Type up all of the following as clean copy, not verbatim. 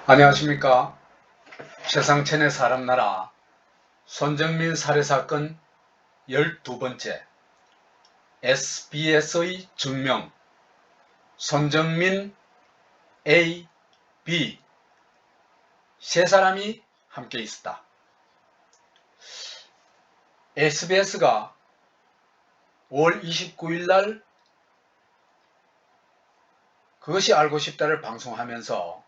안녕하십니까. 최상천의 사람나라 손정민 살해사건 12번째 SBS의 증명 손정민 A, B 세 사람이 함께 있었다. SBS가 5월 29일 날 그것이 알고 싶다를 방송하면서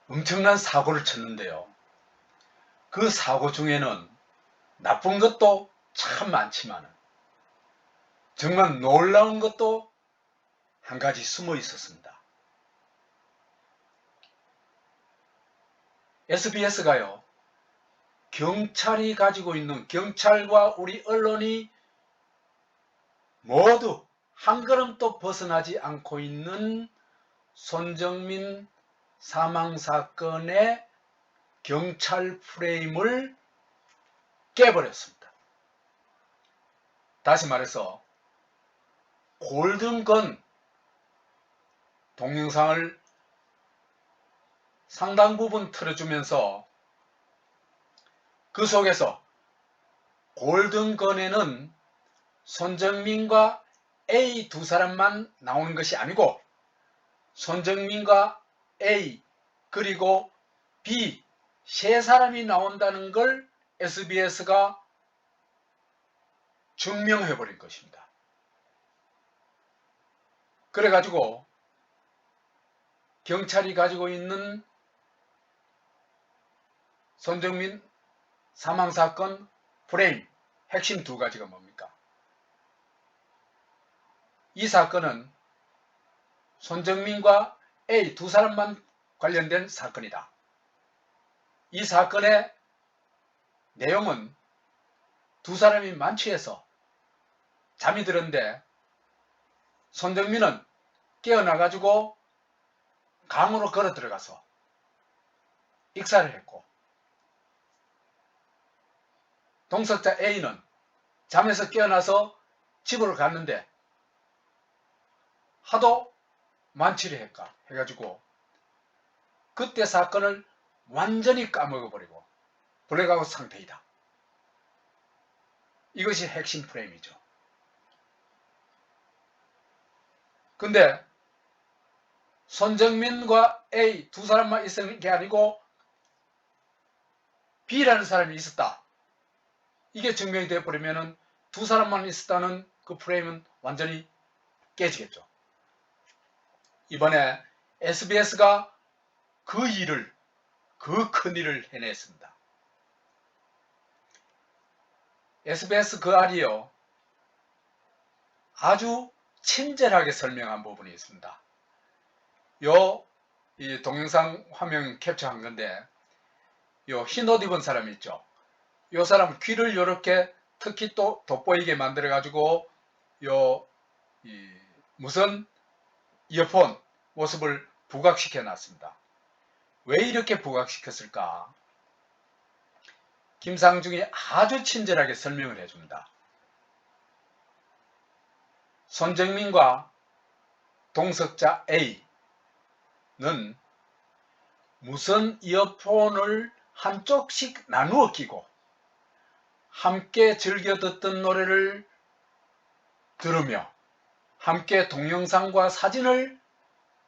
엄청난 사고를 쳤는데요. 그 사고 중에는 나쁜 것도 참 많지만 정말 놀라운 것도 한 가지 숨어 있었습니다. SBS가요, 경찰이 가지고 있는, 경찰과 우리 언론이 모두 한 걸음도 벗어나지 않고 있는 손정민 사망사건의 경찰 프레임을 깨버렸습니다. 다시 말해서 골든건 동영상을 상당 부분 틀어주면서 그 속에서 골든건에는 손정민과 A 두 사람만 나오는 것이 아니고 손정민과 A 그리고 B 세 사람이 나온다는 걸 SBS가 증명해버린 것입니다. 그래가지고 경찰이 가지고 있는 손정민 사망사건 프레임 핵심 두 가지가 뭡니까? 이 사건은 손정민과 A 두 사람만 관련된 사건이다. 이 사건의 내용은 두 사람이 만취해서 잠이 들었는데 손정민은 깨어나가지고 강으로 걸어 들어가서 익사를 했고 동석자 A는 잠에서 깨어나서 집으로 갔는데 하도 만취를 했까 해가지고 그때 사건을 완전히 까먹어버리고 블랙아웃 상태이다. 이것이 핵심 프레임이죠. 근데 손정민과 A 두 사람만 있었는 게 아니고 B라는 사람이 있었다. 이게 증명이 되어버리면 두 사람만 있었다는 그 프레임은 완전히 깨지겠죠. 이번에 SBS가 그 일을, 그 큰일을 해냈습니다. SBS 그 알이요, 아주 친절하게 설명한 부분이 있습니다. 이 동영상 화면 캡처한 건데, 흰 옷 입은 사람이 있죠. 이 사람 귀를 이렇게 특히 또 돋보이게 만들어 가지고 무선 이어폰 모습을 부각시켜 놨습니다. 왜 이렇게 부각시켰을까? 김상중이 아주 친절하게 설명을 해줍니다. 손정민과 동석자 A는 무선 이어폰을 한쪽씩 나누어 끼고 함께 즐겨 듣던 노래를 들으며 함께 동영상과 사진을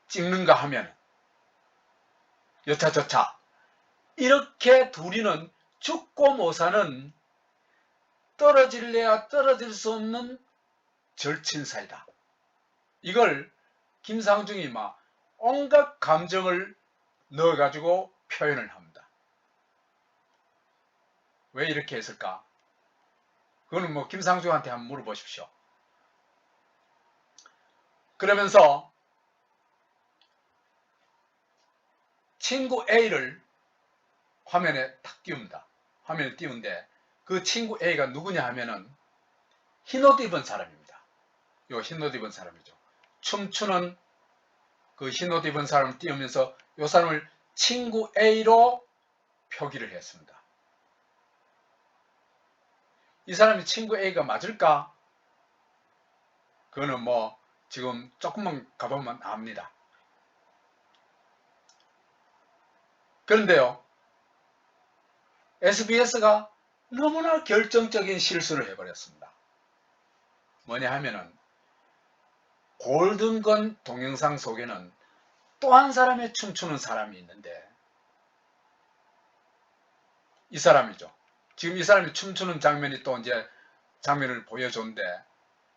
찍는가 하면 여차저차 이렇게 둘이는 죽고 못 사는 떨어질래야 떨어질 수 없는 절친 사이다. 이걸 김상중이 막 온갖 감정을 넣어가지고 표현을 합니다. 왜 이렇게 했을까? 그거는 뭐 김상중한테 한번 물어보십시오. 그러면서 친구 A를 화면에 탁 띄웁니다. 화면에 띄운데 그 친구 A가 누구냐 하면은 흰옷 입은 사람입니다. 요 흰옷 입은 사람이죠. 춤추는 그 흰옷 입은 사람을 띄우면서 요 사람을 친구 A로 표기를 했습니다. 이 사람이 친구 A가 맞을까? 그거는 뭐 지금 조금만 가보면 압니다. 그런데요, SBS가 너무나 결정적인 실수를 해버렸습니다. 뭐냐 하면은 골든건 동영상 속에는 또 한 사람의 춤추는 사람이 있는데, 이 사람이죠. 지금 이 사람이 춤추는 장면이 또 이제 장면을 보여줬는데,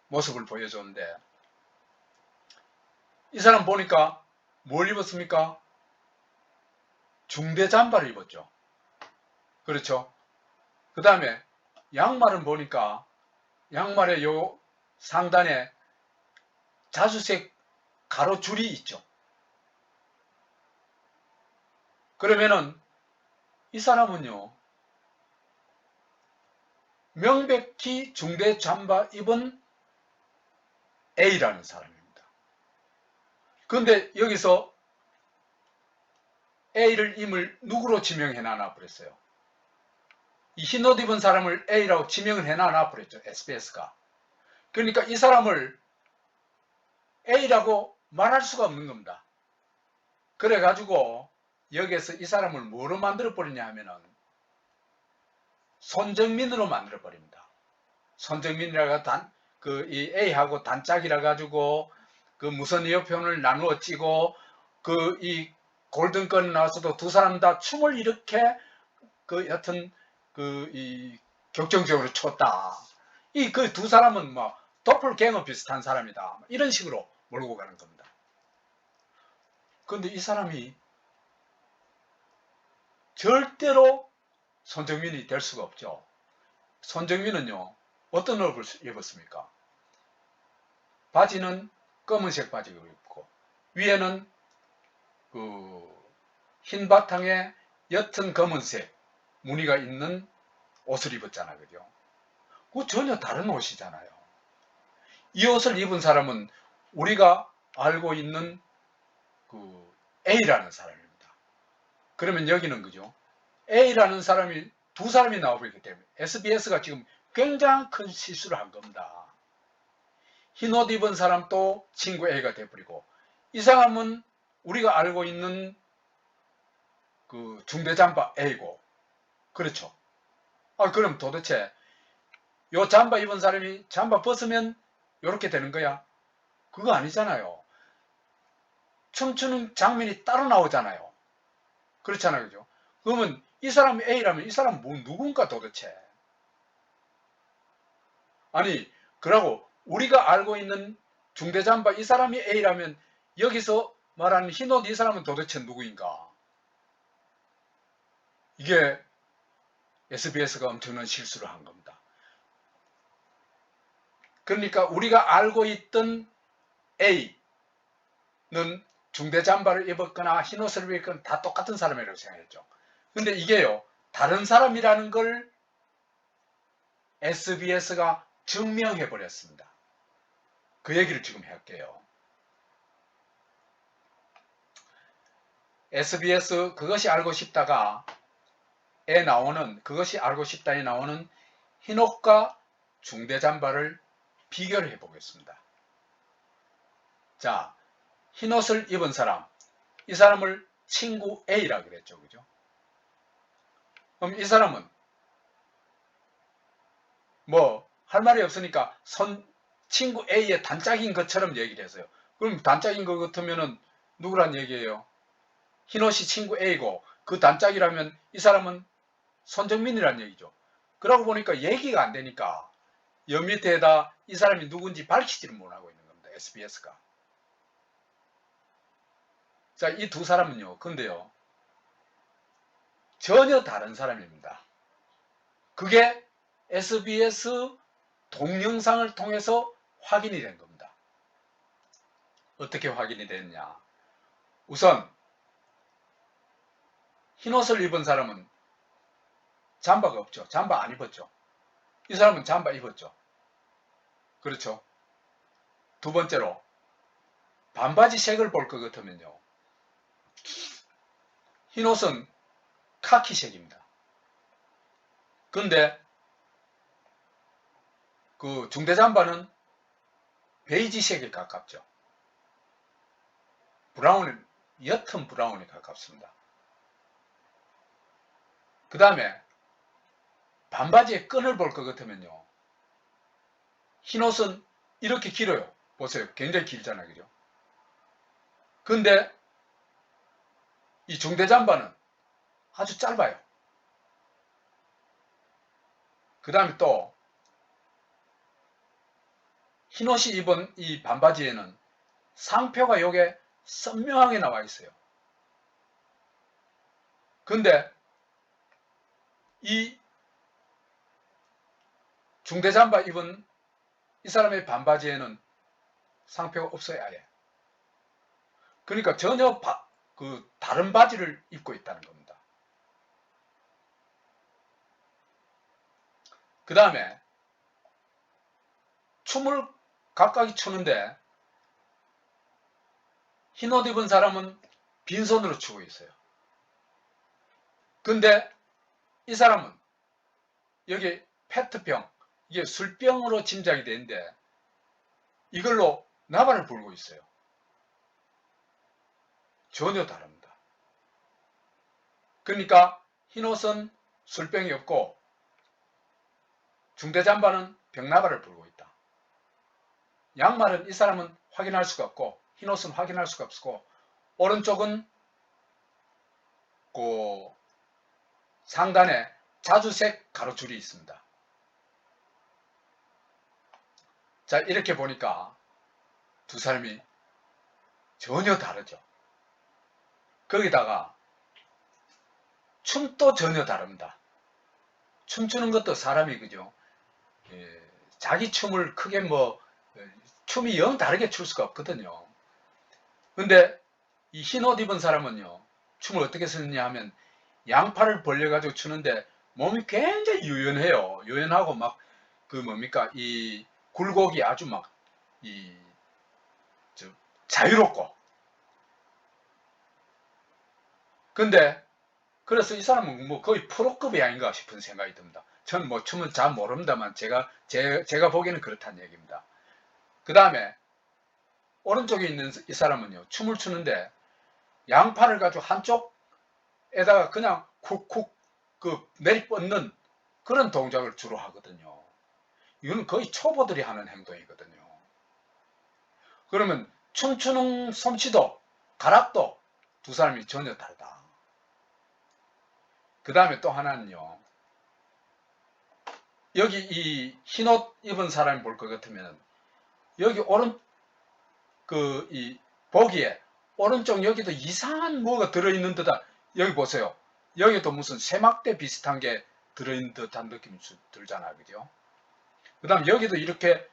모습을 보여줬는데, 이 사람 보니까 뭘 입었습니까? 중대 잠바를 입었죠. 그렇죠. 그 다음에 양말은 보니까 양말의 요 상단에 자주색 가로줄이 있죠. 그러면은 이 사람은요, 명백히 중대 잠바 입은 A라는 사람입니다. 그런데 여기서 A를 임을 누구로 지명해놔 버렸어요? 이 흰 옷 입은 사람을 A라고 지명을 해놔 버렸죠. SBS가. 그러니까 이 사람을 A라고 말할 수가 없는 겁니다. 그래가지고 여기에서 이 사람을 뭐로 만들어 버리냐 하면은 손정민으로 만들어 버립니다. 손정민이라가 이 A하고 단짝이라 가지고 그 무선 이어폰을 나누어 찌고 이 골든건 나와서도 두 사람 다 춤을 이렇게 여튼 이 격정적으로 췄다. 이 그 두 사람은 뭐 도플갱어 비슷한 사람이다. 이런 식으로 몰고 가는 겁니다. 그런데 이 사람이 절대로 손정민이 될 수가 없죠. 손정민은요, 어떤 옷을 입었습니까? 바지는 검은색 바지를 입고, 위에는 흰 바탕에 옅은 검은색 무늬가 있는 옷을 입었잖아요. 그죠? 그거 전혀 다른 옷이잖아요. 이 옷을 입은 사람은 우리가 알고 있는 A라는 사람입니다. 그러면 여기는 그죠? A라는 사람이 두 사람이 나와버리기 때문에 SBS가 지금 굉장히 큰 실수를 한 겁니다. 흰 옷 입은 사람도 친구 A가 돼버리고, 이 사람은 우리가 알고 있는 중대잠바 A고, 그렇죠? 그럼 도대체 요 잠바 입은 사람이 잠바 벗으면 이렇게 되는 거야? 그거 아니잖아요. 춤추는 장면이 따로 나오잖아요. 그렇잖아요. 그죠? 그러면 이 사람이 A라면 이 사람은 누군가 도대체? 아니, 그러고 우리가 알고 있는 중대잠바 이 사람이 A라면 여기서 말하는 흰옷 이 사람은 도대체 누구인가? 이게 SBS가 엄청난 실수를 한 겁니다. 그러니까 우리가 알고 있던 A는 중대 잠바를 입었거나 흰옷을 입었거나 다 똑같은 사람이라고 생각했죠. 근데 이게요, 다른 사람이라는 걸 SBS가 증명해 버렸습니다. 그 얘기를 지금 할게요. SBS 그것이 알고 싶다가 에 나오는, 그것이 알고 싶다에 나오는 흰옷과 중대 잠바를 비교를 해 보겠습니다. 자, 흰옷을 입은 사람, 이 사람을 친구 A라 그랬죠. 그죠? 그럼 이 사람은 뭐 할 말이 없으니까 친구 A의 단짝인 것처럼 얘기를 했어요. 그럼 단짝인 것 같으면은 누구란 얘기예요? 흰옷이 친구 A고 그 단짝이라면 이 사람은 손정민이란 얘기죠. 그러고 보니까 얘기가 안 되니까 옆 밑에다 이 사람이 누군지 밝히지를 못하고 있는 겁니다. SBS가. 자, 이 두 사람은요. 근데요. 전혀 다른 사람입니다. 그게 SBS 동영상을 통해서 확인이 된 겁니다. 어떻게 확인이 됐냐? 우선 흰옷을 입은 사람은 잠바가 없죠. 잠바 안 입었죠. 이 사람은 잠바 입었죠. 그렇죠. 두 번째로 반바지 색을 볼 것 같으면요. 흰옷은 카키색입니다. 근데 중대 잠바는 베이지색에 가깝죠. 옅은 브라운에 가깝습니다. 그 다음에 반바지의 끈을 볼 것 같으면요, 흰옷은 이렇게 길어요. 보세요. 굉장히 길잖아요. 그죠? 근데 이 중대잠바는 아주 짧아요. 그 다음에 또 흰옷이 입은 이 반바지에는 상표가 요게 선명하게 나와 있어요. 근데 이 중대잠바 입은 이 사람의 반바지에는 상표가 없어요. 아예. 그러니까 전혀 다른 바지를 입고 있다는 겁니다. 그 다음에 춤을 각각이 추는데 흰옷 입은 사람은 빈손으로 추고 있어요. 근데 이 사람은 여기 페트병, 이게 술병으로 짐작이 되는데 이걸로 나발을 불고 있어요. 전혀 다릅니다. 그러니까 흰옷은 술병이 없고 중대잠바는 병나발을 불고 있다. 양말은 이 사람은 확인할 수가 없고 흰옷은 확인할 수가 없고 오른쪽은 그 상단에 자주색 가로줄이 있습니다. 자, 이렇게 보니까 두 사람이 전혀 다르죠. 거기다가 춤도 전혀 다릅니다. 춤추는 것도 사람이 그죠. 자기 춤을 크게 춤이 영 다르게 출 수가 없거든요. 근데 이 흰옷 입은 사람은요, 춤을 어떻게 쓰느냐 하면 양팔을 벌려가지고 추는데 몸이 굉장히 유연해요. 유연하고 이 굴곡이 아주 자유롭고. 근데 그래서 이 사람은 거의 프로급이 아닌가 싶은 생각이 듭니다. 저는 춤은 잘 모릅니다만 제가 보기에는 그렇다는 얘기입니다. 그 다음에 오른쪽에 있는 이 사람은요, 춤을 추는데 양팔을 가지고 한쪽에다가 그냥 쿡쿡 내리뻗는 그런 동작을 주로 하거든요. 이건 거의 초보들이 하는 행동이거든요. 그러면 춤추는 솜씨도 가락도 두 사람이 전혀 다르다. 그 다음에 또 하나는요, 여기 이 흰옷 입은 사람이 볼 것 같으면 여기 이 보기에 오른쪽 여기도 이상한 뭐가 들어있는 듯한, 여기 보세요. 여기도 무슨 세막대 비슷한 게 들어있는 듯한 느낌이 들잖아요. 그죠? 그 다음 여기도 이렇게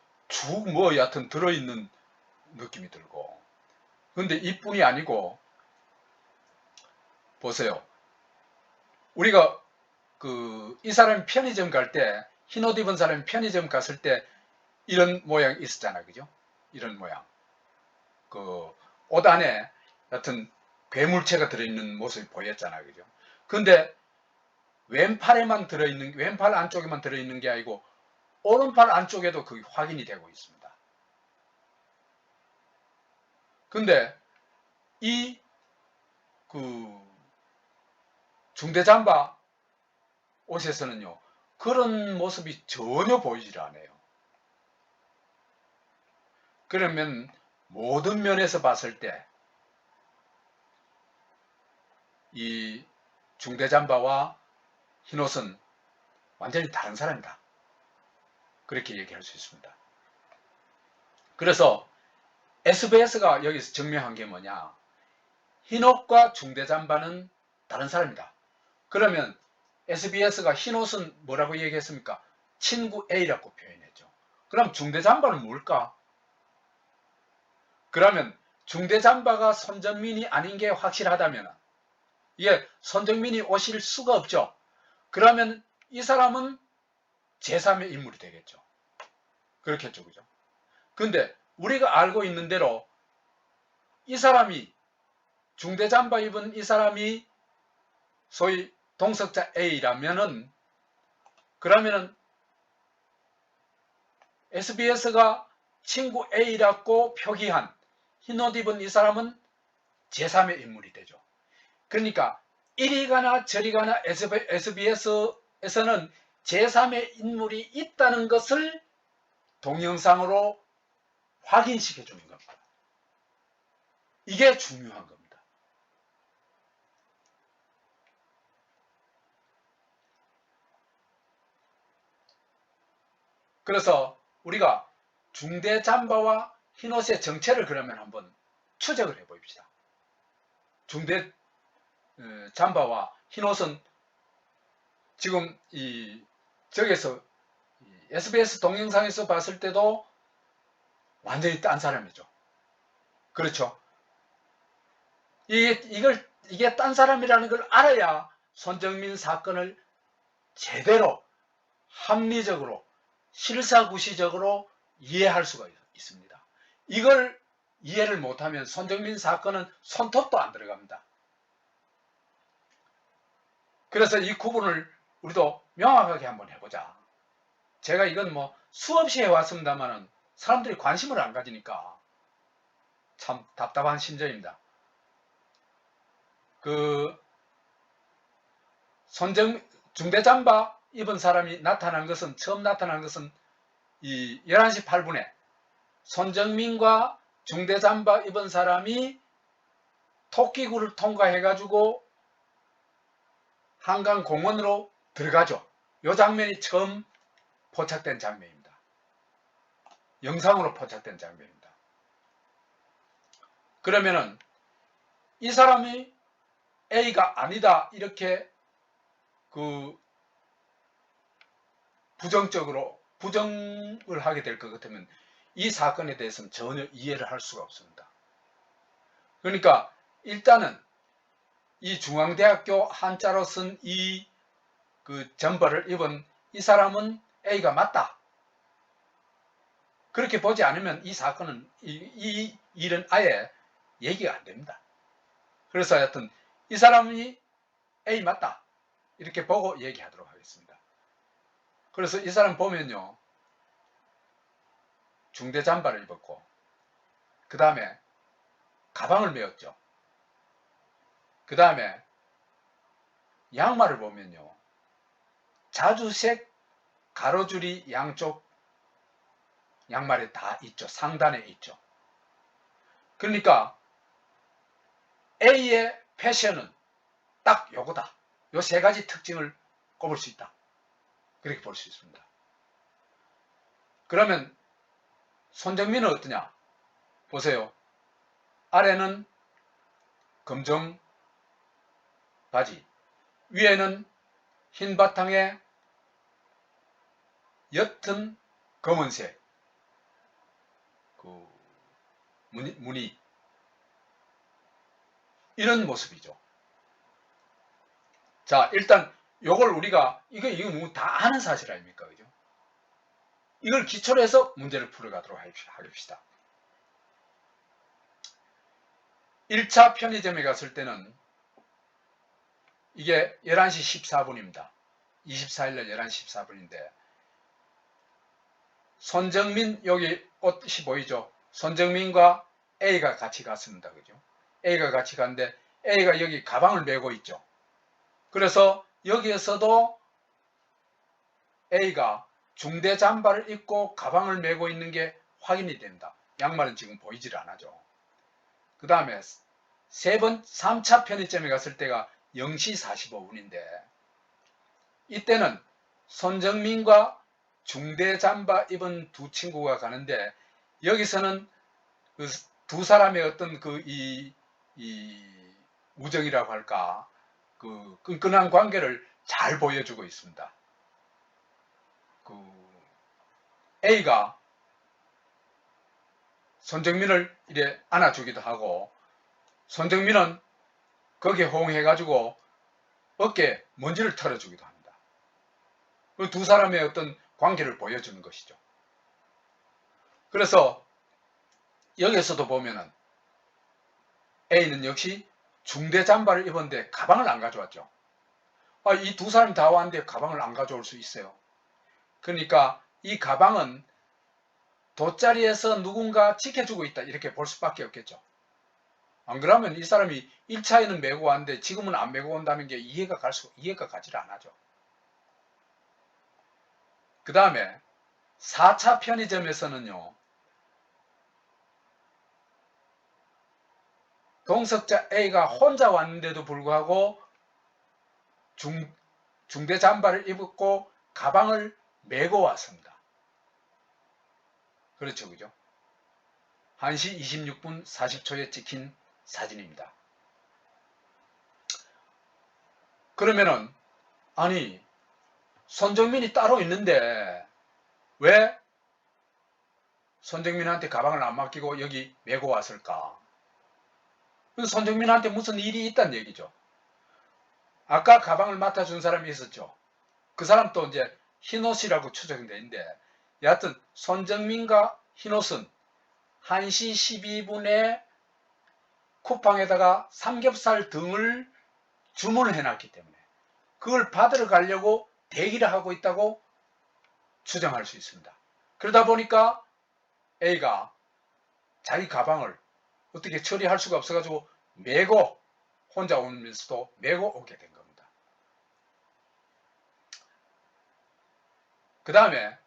여하튼 들어있는 느낌이 들고. 근데 이뿐이 아니고, 보세요. 우리가 이 사람이 편의점 갈 때, 흰옷 입은 사람이 편의점 갔을 때 이런 모양 있었잖아요. 그죠? 이런 모양. 옷 안에 여하튼 괴물체가 들어있는 모습이 보였잖아요. 그죠? 근데 왼팔 안쪽에만 들어있는 게 아니고 오른팔 안쪽에도 그게 확인이 되고 있습니다. 근데 이 중대잠바 옷에서는요, 그런 모습이 전혀 보이질 않아요. 그러면 모든 면에서 봤을 때 이 중대잠바와 흰옷은 완전히 다른 사람이다. 그렇게 얘기할 수 있습니다. 그래서 SBS가 여기서 증명한 게 뭐냐? 흰옷과 중대잠바는 다른 사람이다. 그러면 SBS가 흰옷은 뭐라고 얘기했습니까? 친구 A라고 표현했죠. 그럼 중대잠바는 뭘까? 그러면 중대잠바가 손정민이 아닌 게 확실하다면, 이게 손정민이 옷일 수가 없죠. 그러면 이 사람은 제3의 인물이 되겠죠. 그렇겠죠. 그죠? 근데 우리가 알고 있는 대로 이 사람이, 중대잠바 입은 이 사람이 소위 동석자 A라면은, 그러면은 SBS가 친구 A라고 표기한 흰옷 입은 이 사람은 제3의 인물이 되죠. 그러니까 이리 가나 저리 가나 SBS에서는 제3의 인물이 있다는 것을 동영상으로 확인시켜 주는 겁니다. 이게 중요한 겁니다. 그래서 우리가 중대잠바와 흰옷의 정체를 그러면 한번 추적을 해봅시다. 중대잠바와 흰옷은 지금 저기서 SBS 동영상에서 봤을 때도 완전히 딴 사람이죠. 그렇죠. 이게 딴 사람이라는 걸 알아야 손정민 사건을 제대로 합리적으로 실사구시적으로 이해할 수가 있습니다. 이걸 이해를 못하면 손정민 사건은 손톱도 안 들어갑니다. 그래서 이 구분을 우리도 명확하게 한번 해보자. 제가 이건 뭐 수없이 해왔습니다만은 사람들이 관심을 안 가지니까 참 답답한 심정입니다. 중대잠바 입은 사람이 처음 나타난 것은 이 11시 8분에 손정민과 중대잠바 입은 사람이 토끼굴을 통과해가지고 한강공원으로 들어가죠. 이 장면이 처음 포착된 장면입니다. 영상으로 포착된 장면입니다. 그러면은 이 사람이 A가 아니다 이렇게 부정을 하게 될 것 같으면 이 사건에 대해서는 전혀 이해를 할 수가 없습니다. 그러니까 일단은 이 중앙대학교 한자로 쓴 이 점퍼를 입은 이 사람은 A가 맞다. 그렇게 보지 않으면 이 사건은 이 일은 아예 얘기가 안 됩니다. 그래서 하여튼 이 사람이 A 맞다 이렇게 보고 얘기하도록 하겠습니다. 그래서 이 사람 보면요, 중대 잠바를 입었고 그 다음에 가방을 메었죠. 그 다음에 양말을 보면요, 자주색 가로줄이 양쪽 양말에 다 있죠. 상단에 있죠. 그러니까 A의 패션은 딱 요거다. 요 세 가지 특징을 꼽을 수 있다. 그렇게 볼 수 있습니다. 그러면 손정민은 어떠냐? 보세요. 아래는 검정 바지, 위에는 흰 바탕에 옅은 검은색 무늬 이런 모습이죠. 자, 일단 요걸 우리가 이거 다 아는 사실 아닙니까? 그죠? 이걸 기초로 해서 문제를 풀어가도록 하겠습니다. 1차 편의점에 갔을 때는 이게 11시 14분입니다. 24일날 11시 14분인데 손정민, 여기 옷이 보이죠? 손정민과 A가 같이 갔습니다. 그죠? A가 같이 갔는데 A가 여기 가방을 메고 있죠. 그래서 여기에서도 A가 중대 잠바를 입고 가방을 메고 있는 게 확인이 됩니다. 양말은 지금 보이질 않아죠. 그 다음에 3차 편의점에 갔을 때가 0시 45분인데 이때는 손정민과 중대 잠바 입은 두 친구가 가는데 여기서는 그 두 사람의 어떤 우정이라고 할까, 끈끈한 관계를 잘 보여주고 있습니다. A가 손정민을 이래 안아주기도 하고 손정민은 거기에 호응해가지고 어깨에 먼지를 털어주기도 합니다. 그 두 사람의 어떤 관계를 보여주는 것이죠. 그래서 여기에서도 보면은 A는 역시 중대 잠바를 입었는데 가방을 안 가져왔죠. 이 두 사람이 다 왔는데 가방을 안 가져올 수 있어요. 그러니까 이 가방은 돗자리에서 누군가 지켜주고 있다 이렇게 볼 수밖에 없겠죠. 안 그러면 이 사람이 1차에는 메고 왔는데 지금은 안 메고 온다는 게 이해가 가지를 않아죠. 그 다음에 4차 편의점에서는요, 동석자 A가 혼자 왔는데도 불구하고 중대 잠바를 입었고 가방을 메고 왔습니다. 그렇죠, 그죠? 1시 26분 40초에 찍힌 사진입니다. 그러면은 아니 손정민이 따로 있는데 왜 손정민한테 가방을 안 맡기고 여기 메고 왔을까? 손정민한테 무슨 일이 있다는 얘기죠. 아까 가방을 맡아준 사람이 있었죠. 그 사람도 이제 흰옷이라고 추정되어 있는데 여하튼 손정민과 흰옷은 1시 12분에 쿠팡에다가 삼겹살 등을 주문을 해놨기 때문에 그걸 받으러 가려고 대기를 하고 있다고 추정할 수 있습니다. 그러다 보니까 A가 자기 가방을 어떻게 처리할 수가 없어가지고 메고 혼자 오면서도 메고 오게 된 겁니다. 그 다음에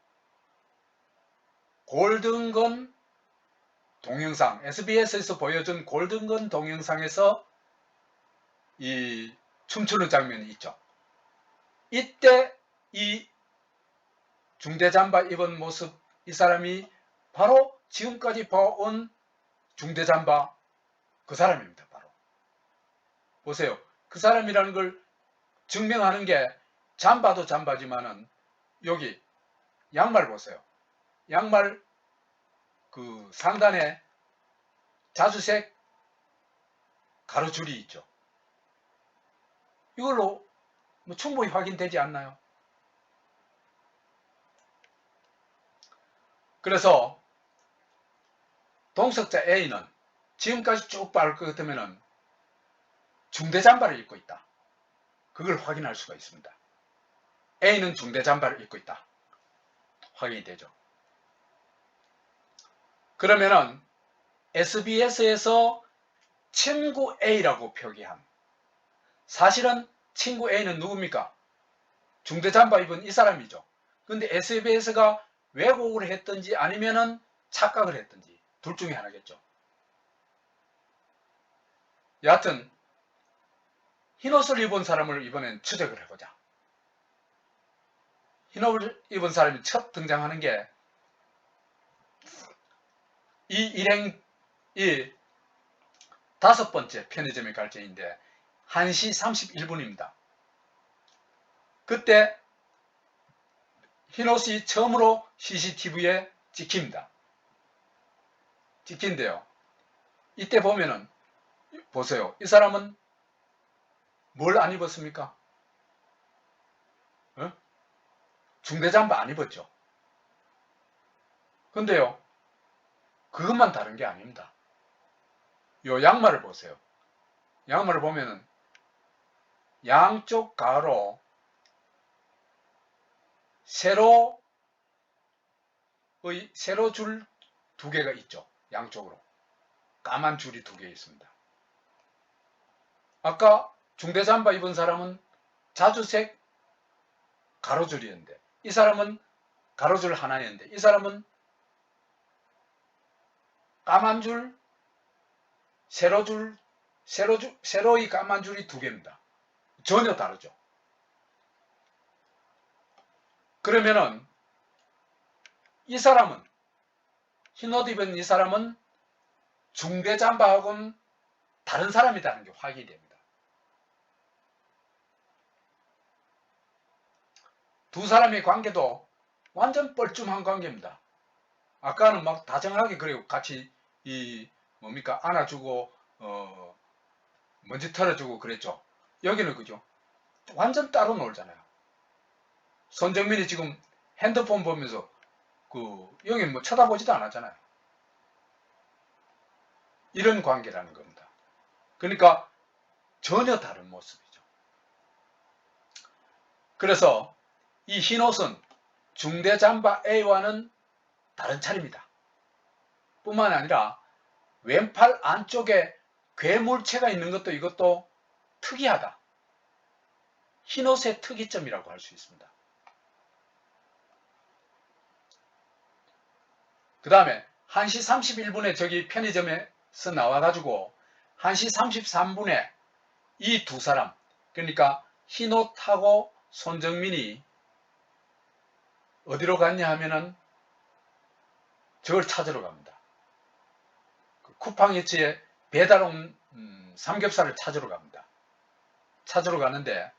골든건 동영상, SBS에서 보여준 골든건 동영상에서 이 춤추는 장면이 있죠. 이때 이 중대잠바 입은 모습, 이 사람이 바로 지금까지 봐온 중대잠바 그 사람입니다. 바로 보세요. 그 사람이라는 걸 증명하는 게 잠바도 잠바지만은 여기 양말 보세요. 양말 그 상단에 자주색 가로줄이 있죠. 이걸로 뭐 충분히 확인되지 않나요? 그래서 동석자 A는 지금까지 쭉 봐올 것 같으면 중대 잠바를 입고 있다. 그걸 확인할 수가 있습니다. A는 중대 잠바를 입고 있다. 확인이 되죠. 그러면은 SBS에서 친구 A라고 표기한, 사실은 친구 A는 누굽니까? 중대 잠바 입은 이 사람이죠. 근데 SBS가 왜곡을 했든지 아니면은 착각을 했든지 둘 중에 하나겠죠. 여하튼 흰옷을 입은 사람을 이번엔 추적을 해보자. 흰옷을 입은 사람이 첫 등장하는 게 이 일행, 이 5번째 편의점의 갈증인데 1시 31분입니다. 그때 흰옷이 처음으로 CCTV에 찍힙니다. 찍힌데요. 이때 보면은 보세요. 이 사람은 뭘 안 입었습니까? 중대잠바 안 입었죠. 근데요. 그것만 다른 게 아닙니다. 요 양말을 보세요. 양말을 보면은 양쪽 가로 세로줄 2개가 있죠. 양쪽으로. 까만 줄이 2개 있습니다. 아까 중대잠바 입은 사람은 자주색 가로줄이었는데 이 사람은 가로줄 하나였는데 이 사람은 까만 줄, 세로의 까만 줄이 2개입니다. 전혀 다르죠. 그러면은 이 사람은 흰옷 입은 이 사람은 중대잠바하고는 다른 사람이라는 게 확인이 됩니다. 두 사람의 관계도 완전 뻘쭘한 관계입니다. 아까는 막 다정하게 그래요. 같이 안아주고 먼지 털어주고 그랬죠. 여기는 그죠. 완전 따로 놀잖아요. 손정민이 지금 핸드폰 보면서 여기 뭐 쳐다보지도 않았잖아요. 이런 관계라는 겁니다. 그러니까 전혀 다른 모습이죠. 그래서 이 흰옷은 중대잠바 A와는 다른 차림이다. 뿐만 아니라 왼팔 안쪽에 괴물체가 있는 것도 이것도 특이하다. 흰옷의 특이점이라고 할 수 있습니다. 그 다음에 1시 31분에 저기 편의점에서 나와가지고 1시 33분에 이 두 사람, 그러니까 흰옷하고 손정민이 어디로 갔냐 하면은 저걸 찾으러 갑니다. 쿠팡이츠에 배달 온 삼겹살을 찾으러 갑니다. 찾으러 가는데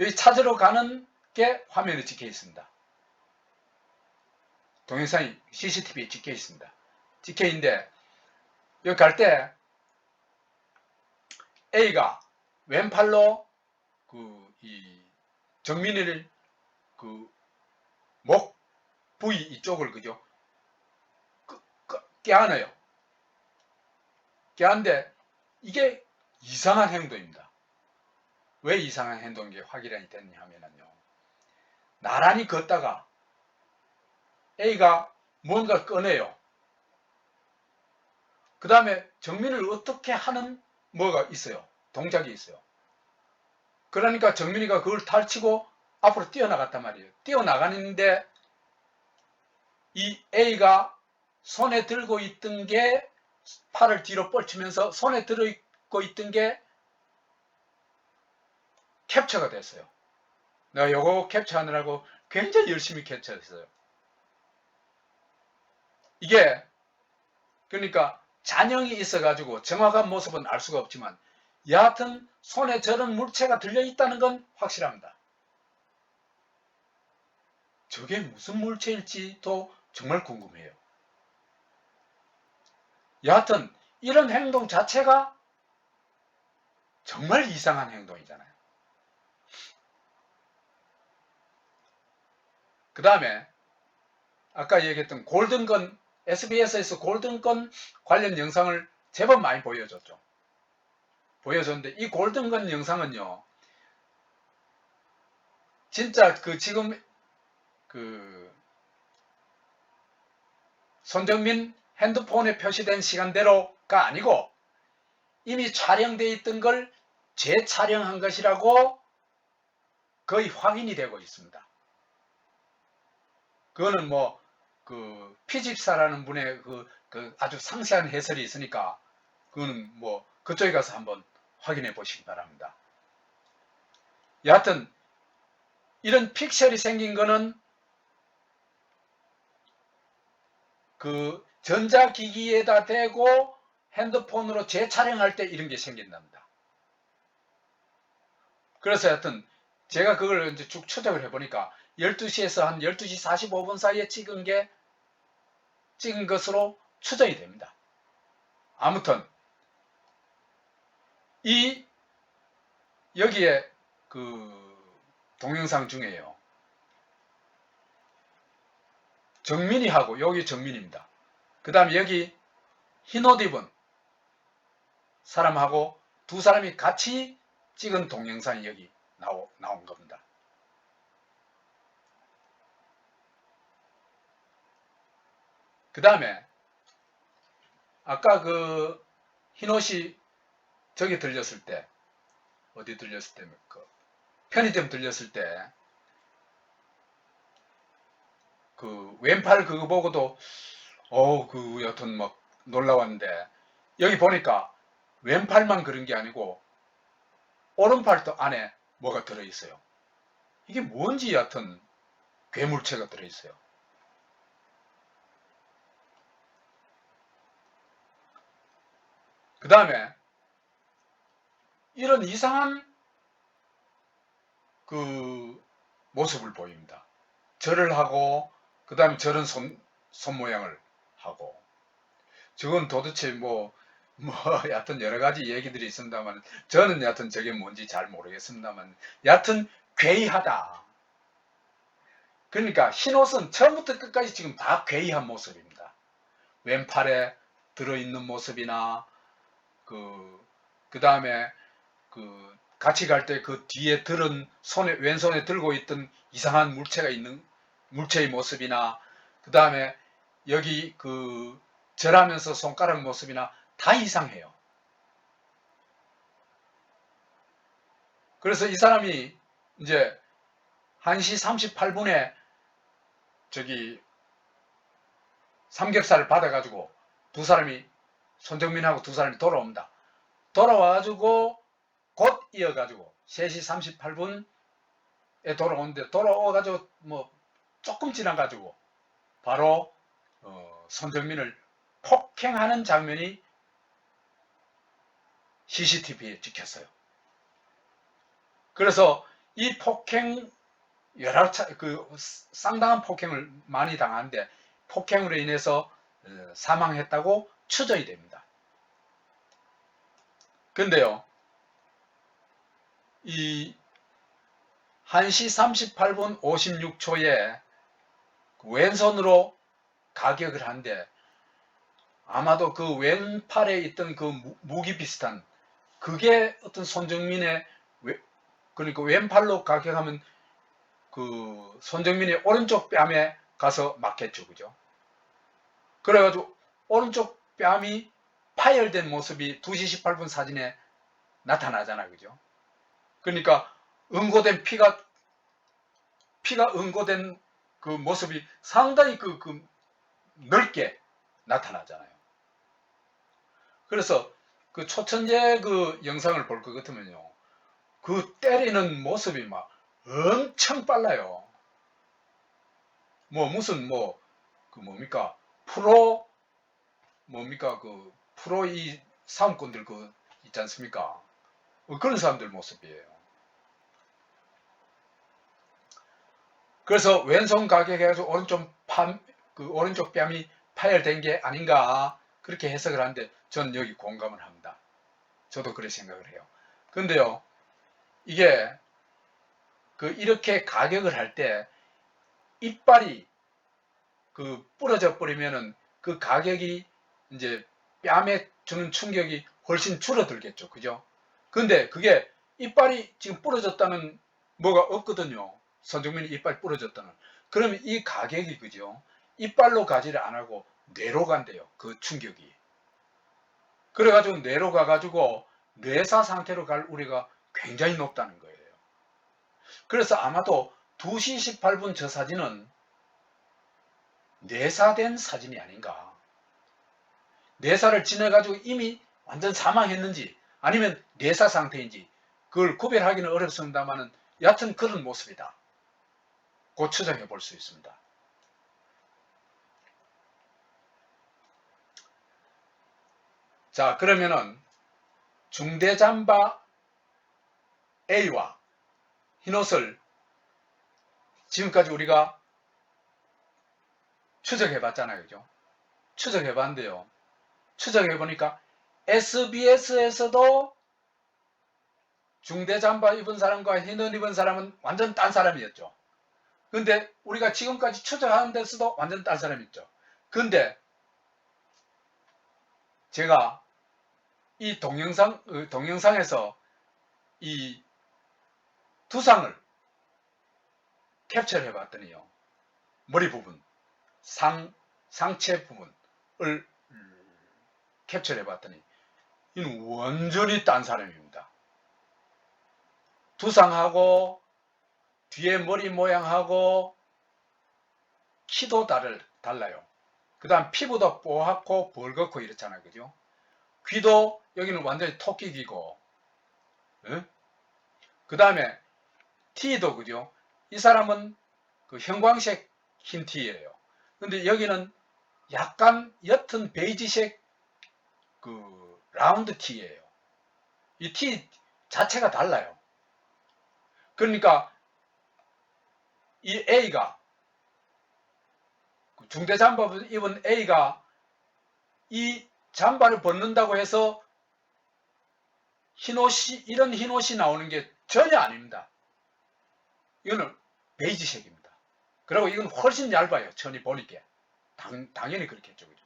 여기 찾으러 가는 게 화면에 찍혀 있습니다. 동영상이 CCTV에 찍혀 있습니다. 찍혀 있는데 여기 갈 때 A가 왼팔로 이 정민이를 목 부위 이쪽을 그죠? 깨안아요. 깨안는데 이게 이상한 행동입니다. 왜 이상한 행동이 확인이 됐냐 하면요. 나란히 걷다가 A가 뭔가 꺼내요. 그 다음에 정민이를 어떻게 하는 뭐가 있어요. 동작이 있어요. 그러니까 정민이가 그걸 탈치고 앞으로 뛰어나갔단 말이에요. 뛰어나가는데 이 A가 손에 들고 있던 게 팔을 뒤로 뻗치면서 손에 들고 있던 게 캡처가 됐어요. 내가 요거 캡처하느라고 굉장히 열심히 캡처했어요. 이게 그러니까 잔영이 있어가지고 정확한 모습은 알 수가 없지만 여하튼 손에 저런 물체가 들려있다는 건 확실합니다. 저게 무슨 물체일지도 정말 궁금해요. 여하튼 이런 행동 자체가 정말 이상한 행동이잖아요. 그 다음에 아까 얘기했던 골든건, SBS에서 골든건 관련 영상을 제법 많이 보여줬죠. 보여줬는데 이 골든건 영상은요, 진짜 지금 손정민 핸드폰에 표시된 시간대로가 아니고 이미 촬영되어 있던 걸 재촬영한 것이라고 거의 확인이 되고 있습니다. 그거는 피집사라는 분의 아주 상세한 해설이 있으니까 그거는 그쪽에 가서 한번 확인해 보시기 바랍니다. 여하튼 이런 픽셀이 생긴 거는 전자기기에다 대고 핸드폰으로 재촬영할 때 이런 게 생긴답니다. 그래서 하여튼 제가 그걸 이제 쭉 추적을 해보니까 12시에서 한 12시 45분 사이에 찍은 것으로 추정이 됩니다. 아무튼 여기에 동영상 중에요. 정민이하고 여기 정민입니다. 그 다음에 여기 흰옷 입은 사람하고 두 사람이 같이 찍은 동영상이 여기 나온 겁니다. 그 다음에 아까 흰옷이 저기 들렸을 때 어디 들렸을 때 편의점 들렸을 때 왼팔 그거 보고도 여튼 놀라웠는데 여기 보니까 왼팔만 그런 게 아니고 오른팔도 안에 뭐가 들어있어요. 이게 뭔지 여튼 괴물체가 들어있어요. 그 다음에 이런 이상한 모습을 보입니다. 절을 하고 그 다음에 저런 손 모양을 하고 저건 도대체 여하튼 여러가지 얘기들이 있습니다만 저는 여하튼 저게 뭔지 잘 모르겠습니다만 여하튼 괴이하다. 그러니까 흰옷은 처음부터 끝까지 지금 다 괴이한 모습입니다. 왼팔에 들어있는 모습이나 그 다음에 같이 갈 때 뒤에 들은 왼손에 들고 있던 이상한 물체의 모습이나 그 다음에 여기 절하면서 손가락 모습이나 다 이상해요. 그래서 이 사람이 이제 1시 38분에 저기 삼겹살을 받아가지고 두 사람이, 손정민하고 두 사람이 돌아옵니다. 돌아와가지고 곧 이어가지고 3시 38분에 돌아오는데, 돌아와가지고 뭐 조금 지나가지고 바로 손정민을 폭행하는 장면이 CCTV에 찍혔어요. 그래서 이 폭행, 여러 차, 상당한 폭행을 많이 당하는데, 폭행으로 인해서 사망했다고 추정이 됩니다. 근데요, 이 1시 38분 56초에 왼손으로 가격을 한데, 아마도 그 왼팔에 있던 그 무기 비슷한 그게 어떤 손정민의, 그러니까 왼팔로 가격하면 그 손정민의 오른쪽 뺨에 가서 맞겠죠, 그죠? 그래가지고 오른쪽 뺨이 파열된 모습이 2시 18분 사진에 나타나잖아요, 그죠? 그러니까 응고된 피가 응고된 그 모습이 상당히 넓게 나타나잖아요. 그래서 그 초천재 그 영상을 볼 것 같으면요, 그 때리는 모습이 막 엄청 빨라요. 뭐 무슨 뭡니까 프로 프로 이 싸움꾼들 있지 않습니까? 그런 사람들 모습이에요. 그래서 왼손 가격해가지고 오른쪽 뺨이 파열된 게 아닌가, 그렇게 해석을 하는데, 전 여기 공감을 합니다. 저도 그렇게 생각을 해요. 근데요, 이게 이렇게 가격을 할 때 이빨이 부러져 버리면은 그 가격이 이제 뺨에 주는 충격이 훨씬 줄어들겠죠, 그죠? 근데 그게 이빨이 지금 부러졌다는 뭐가 없거든요. 손정민이 이빨 부러졌다는. 그러면 이 가격이, 그죠, 이빨로 가지를 안 하고 뇌로 간대요, 그 충격이. 그래가지고 뇌로 가가지고 뇌사 상태로 갈 우려가 굉장히 높다는 거예요. 그래서 아마도 2시 18분 저 사진은 뇌사된 사진이 아닌가. 뇌사를 지내가지고 이미 완전 사망했는지 아니면 뇌사 상태인지 그걸 구별하기는 어렵습니다만은, 여하튼 그런 모습이다, 그 추정해 볼 수 있습니다. 자, 그러면은 중대잠바 A와 흰옷을 지금까지 우리가 추적해 봤잖아요, 그죠? 추적해 봤는데요, 추적해 보니까 SBS에서도 중대잠바 입은 사람과 흰옷 입은 사람은 완전 딴 사람이었죠. 근데 우리가 지금까지 추적하는 데서도 완전 딴 사람이었죠. 근데 제가 이 동영상에서 이 두상을 캡처를 해봤더니요, 머리 부분, 상체 부분을 캡처를 해봤더니 이는 완전히 딴 사람입니다. 두상하고 뒤에 머리 모양하고 키도 달라요. 그 다음 피부도 뽀얗고 벌겋고 이렇잖아요, 그죠? 귀도 여기는 완전히 토끼 귀고, 그 다음에 티도, 그죠? 이 사람은 형광색 흰 티예요. 근데 여기는 약간 옅은 베이지색 라운드 티예요. 이 티 자체가 달라요. 그러니까 이 A가, 중대 잠바를 입은 A가 이 잠바를 벗는다고 해서 이런 흰옷이 나오는 게 전혀 아닙니다. 이거는 베이지색입니다. 그리고 이건 훨씬 얇아요, 천이 보니까. 당연히 그렇겠죠, 그죠?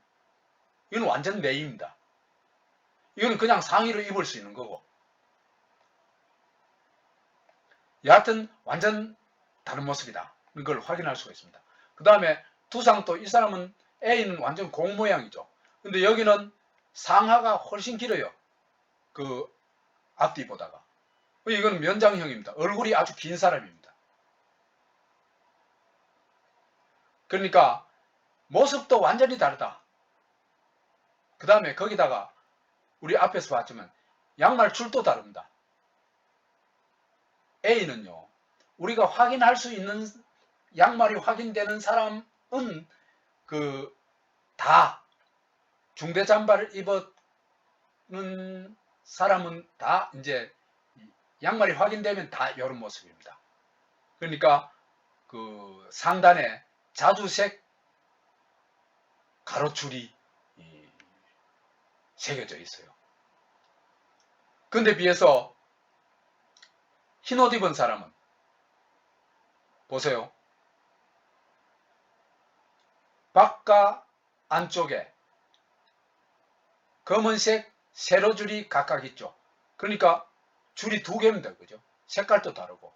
이건 완전 네입니다. 이거는 그냥 상의로 입을 수 있는 거고. 여하튼 완전 다른 모습이다, 이걸 확인할 수가 있습니다. 그 다음에 두상도, 이 사람은 A는 완전 공 모양이죠. 근데 여기는 상하가 훨씬 길어요, 그 앞뒤보다가. 이건 면장형입니다. 얼굴이 아주 긴 사람입니다. 그러니까 모습도 완전히 다르다. 그 다음에 거기다가 우리 앞에서 봤지만 양말 줄도 다릅니다. A는요, 우리가 확인할 수 있는 양말이 확인되는 사람은 다 중대 잠바를 입었는 사람은 다 이제 양말이 확인되면 다 이런 모습입니다. 그러니까 그 상단에 자주색 가로줄이 새겨져 있어요. 근데 비해서 흰 옷 입은 사람은 보세요. 바깥 안쪽에 검은색 세로줄이 각각 있죠. 그러니까 줄이 두 개입니다. 그죠? 색깔도 다르고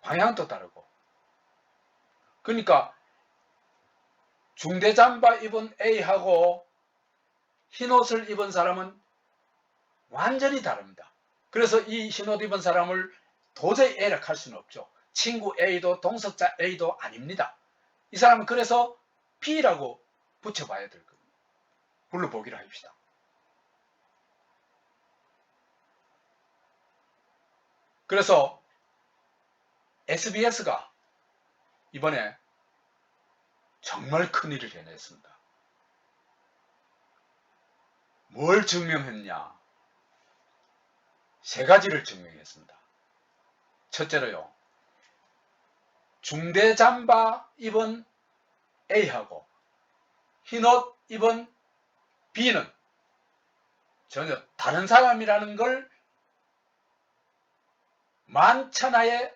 방향도 다르고. 그러니까 중대 잠바 입은 A하고 흰 옷을 입은 사람은 완전히 다릅니다. 그래서 이 흰 옷 입은 사람을 도저히 A라 할 수는 없죠. 친구 A도 동석자 A도 아닙니다. 이 사람은 그래서 B라고 붙여봐야 될 겁니다. 불러보기로 합시다. 그래서 SBS가 이번에 정말 큰일을 해냈습니다. 뭘 증명했냐? 세 가지를 증명했습니다. 첫째로요, 중대 잠바 입은 A하고 흰옷 입은 B는 전혀 다른 사람이라는 걸 만천하에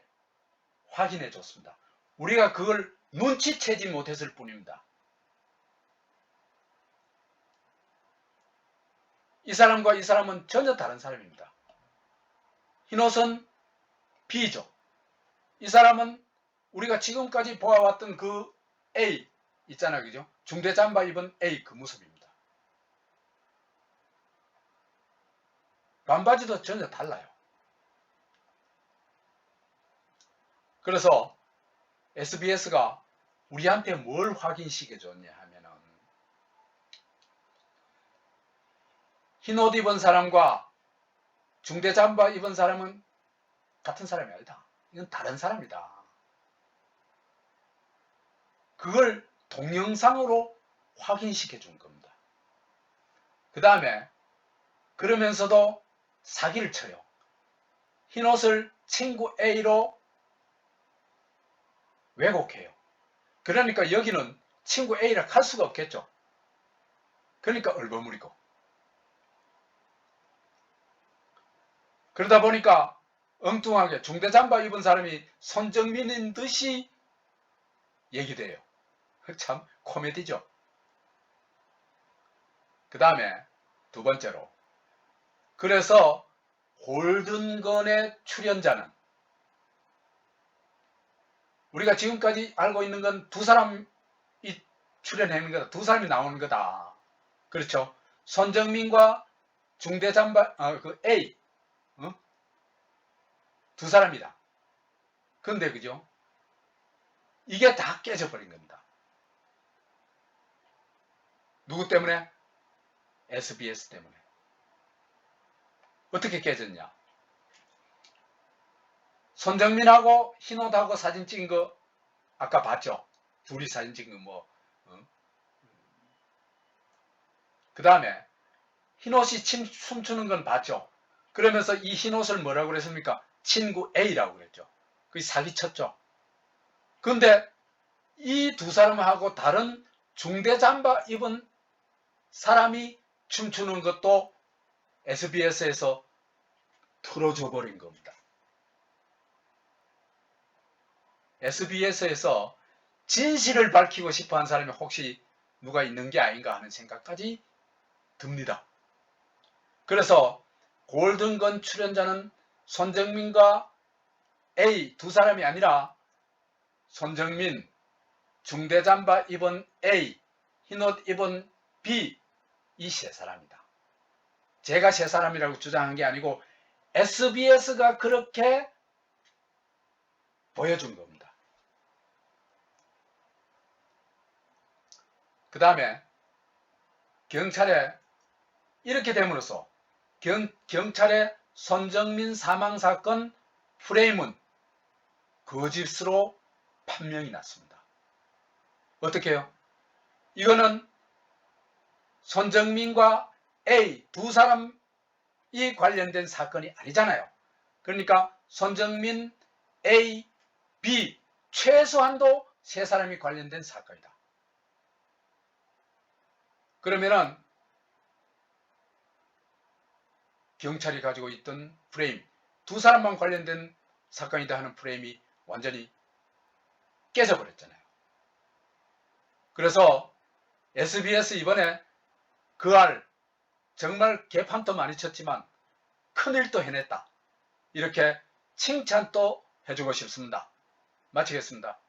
확인해 줬습니다. 우리가 그걸 눈치채지 못했을 뿐입니다. 이 사람과 이 사람은 전혀 다른 사람입니다. 흰옷은 B죠. 이 사람은 우리가 지금까지 보아왔던 그 A 있잖아요. 그죠? 중대 잠바 입은 A 그 모습입니다. 반바지도 전혀 달라요. 그래서 SBS가 우리한테 뭘 확인시켜 줬냐 하면은 흰옷 입은 사람과 중대 잠바 입은 사람은 같은 사람이 아니다. 이건 다른 사람이다. 그걸 동영상으로 확인시켜 준 겁니다. 그 다음에 그러면서도 사기를 쳐요. 흰옷을 친구 A로 왜곡해요. 그러니까 여기는 친구 A라 할 수가 없겠죠. 그러니까 얼버무리고. 그러다 보니까 엉뚱하게 중대 잠바 입은 사람이 손정민인 듯이 얘기돼요. 참 코미디죠. 그 다음에 두 번째로, 그래서 골든건의 출연자는 우리가 지금까지 알고 있는 건 두 사람이 출연하는 거다. 두 사람이 나오는 거다. 그렇죠. 손정민과 중대 잠바 그 A 두 사람이다. 근데 그죠? 이게 다 깨져버린 겁니다. 누구 때문에? SBS 때문에. 어떻게 깨졌냐? 손정민하고 흰옷하고 사진 찍은 거 아까 봤죠? 둘이 사진 찍은 거 뭐. 그 다음에 흰옷이 춤추는 건 봤죠? 그러면서 이 흰옷을 뭐라고 그랬습니까? 친구 A라고 그랬죠. 그게 사기쳤죠. 근데 이 두 사람하고 다른 중대 잠바 입은 사람이 춤추는 것도 SBS에서 틀어줘 버린 겁니다. SBS에서 진실을 밝히고 싶어 한 사람이 혹시 누가 있는 게 아닌가 하는 생각까지 듭니다. 그래서 골든건 출연자는 손정민과 A 두 사람이 아니라 손정민, 중대잠바 입은 A, 흰옷 입은 B 이 세 사람이다. 제가 세 사람이라고 주장한 게 아니고 SBS가 그렇게 보여준 겁니다. 그 다음에 경찰에 이렇게 됨으로써 경찰의 손정민 사망사건 프레임은 거짓으로 판명이 났습니다. 어떻게 해요? 이거는 손정민과 A 두 사람이 관련된 사건이 아니잖아요. 그러니까 손정민, A, B 최소한도 세 사람이 관련된 사건이다. 그러면은 경찰이 가지고 있던 프레임, 두 사람만 관련된 사건이다 하는 프레임이 완전히 깨져버렸잖아요. 그래서 SBS 이번에 그 알 정말 개판도 많이 쳤지만 큰일도 해냈다. 이렇게 칭찬도 해주고 싶습니다. 마치겠습니다.